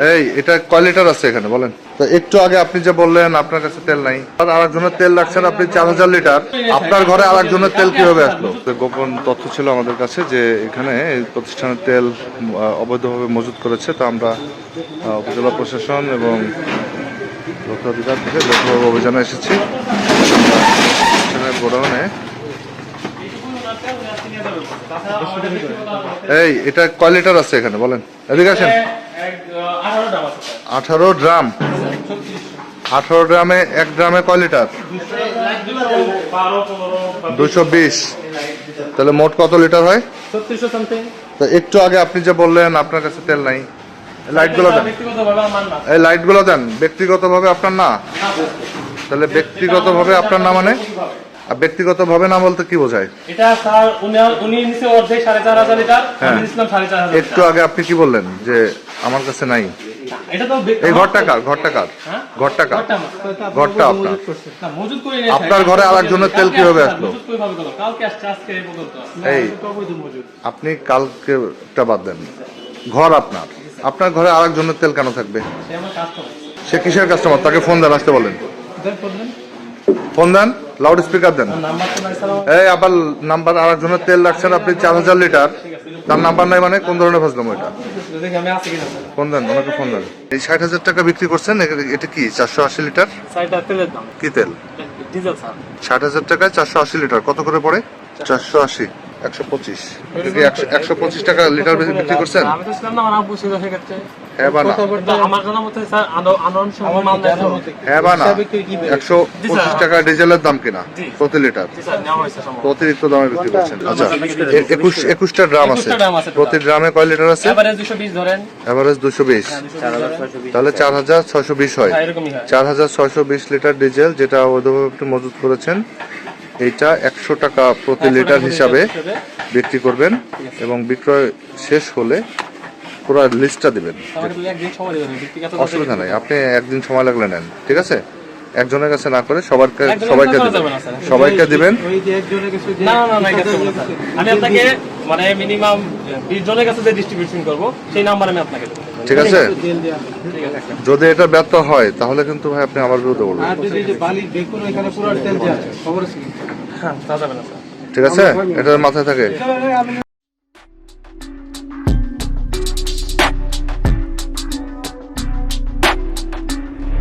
এই এটা কয় লিটার আছে এখানে বলেন তো? একটু আগে আপনি যে বললেন আপনার কাছে তেল নাই, আর আরেকজনের তেল রাখছেন আপনি 4000 লিটার, আপনার ঘরে আরেকজনের তেল কিভাবে আসলো? গোপন তথ্য ছিল আমাদের কাছে যে এখানে এই প্রতিষ্ঠানের তেল অবৈধভাবে মজুত করেছে। তো আমরা উপজেলা প্রশাসন এবং লোক অধিকার থেকে যৌথভাবে অভিযানে এসেছি। গোডাউনে এই এটা কয় লিটার আছে এখানে বলেন? এদিকে আসেন। 18 ড্রাম। 18 ড্রামে 1 ড্রামে কয় লিটার? 220। তাহলে মোট কত লিটার হয়? তো একটু আগে আপনি যে বললেন আপনার কাছে তেল নাই, লাইটগুলো দেন। এই লাইটগুলো দেন। ব্যক্তিগতভাবে আপনার না? তাহলে ব্যক্তিগতভাবে আপনার না মানে? আর ব্যক্তিগতভাবে না বলতে কি বোঝায়? এটা স্যার উনি নিচে অর্ধেক 4500 লিটার, আমি নিছিলাম 4500। একটু আগে আপনি কি বললেন যে আমার কাছে নাই? এটা তো এই ঘরটা কার? ঘরটা কার? ঘরটা কার? ঘরটা আপনার। না, মজুত করে নিয়ে আপনার ঘরে আরেকজনের তেল কিভাবে আসলো? মজুত কিভাবে করলো? কালকে আসছে, আজকে এই পর্যন্ত। এই আপনি কালকেটা বাদ দেন, ঘর আপনার, আপনার ঘরে আরেকজনের তেল কেন থাকবে? সে আমার কাস্টমার। সে কিসের কাস্টমার? তাকে ফোন দেন, আসতে বলেন। ফোন দেন, লাউড স্পিকার দেন। নাম্বার তো নাই স্যার। এই আবার নাম্বার, আরেকজনের তেল রাখছেন আপনি 4000 লিটার, তার নাম্বার নাই মানে কোন ধরনের ফাজলাম ওইটা? দেখি আমি আছি কিনা স্যার। ফোন দেন, ওনাকে ফোন দেন। এই 60,000 টাকা বিক্রি করছেন, এটা কি 480 লিটার? সাইডটা তেলের দাম। কি তেল? Diesel sir. 60,000 টাকায় 480 লিটার কত করে পড়ে? 480 125। এটা কি 125 টাকা লিটার বিক্রি করছেন? আমি তো ছিলাম না, আমার আব্বু ছিল সেক্ষেত্রে। হ্যাঁ বা না? আমার জানা মতে স্যার আন্দোলন সময় মাল দেয়। হ্যাঁ বা না? 125 টাকা ডিজেলের দাম কিনা প্রতি লিটার, জি স্যার, নেওয়া হয়েছে সময়। অতিরিক্ত দামে বিক্রি করছেন। আচ্ছা, 21টা ড্রাম আছে। 21টা ড্রাম আছে। প্রতি ড্রামে কয় লিটার আছে? এভারেজ 220 ধরেন। এভারেজ 220। তাহলে 4620 হয়। হ্যাঁ, এরকমই হয়। 4620 লিটার ডিজেল যেটা অবৈধভাবে আপনি মজুত করেছেন, এইটা 100 টাকা প্রতি লিটার হিসাবে বিক্রি করবেন এবং বিক্রয় শেষ হলে পুরো লিস্টটা দিবেন। আমাকে তো একদিন সময় দিবেন, ব্যক্তিগত অসুবিধা নাই, আপনি একদিন সময় লাগলে নেন, ঠিক আছে? একজনের কাছে না করে সবাইকে দিবেন। না না না, এটা চলবে না স্যার। আমি আপনাকে মানে মিনিমাম 20 জনের কাছে যে ডিস্ট্রিবিউশন করব সেই নাম্বার আমি আপনাকে দেব। ঠিক আছে? ঠিক আছে। যদি এটা ব্যর্থ হয় তাহলে কিন্তু ভাই আপনি আমার বিরুদ্ধে বলবেন। আর যদি যে বালি বেকুন এখানে পুরো তেল যায় খবর আছে? হ্যাঁ, তা যাবে না স্যার। ঠিক আছে? এটা মাথায় থাকে।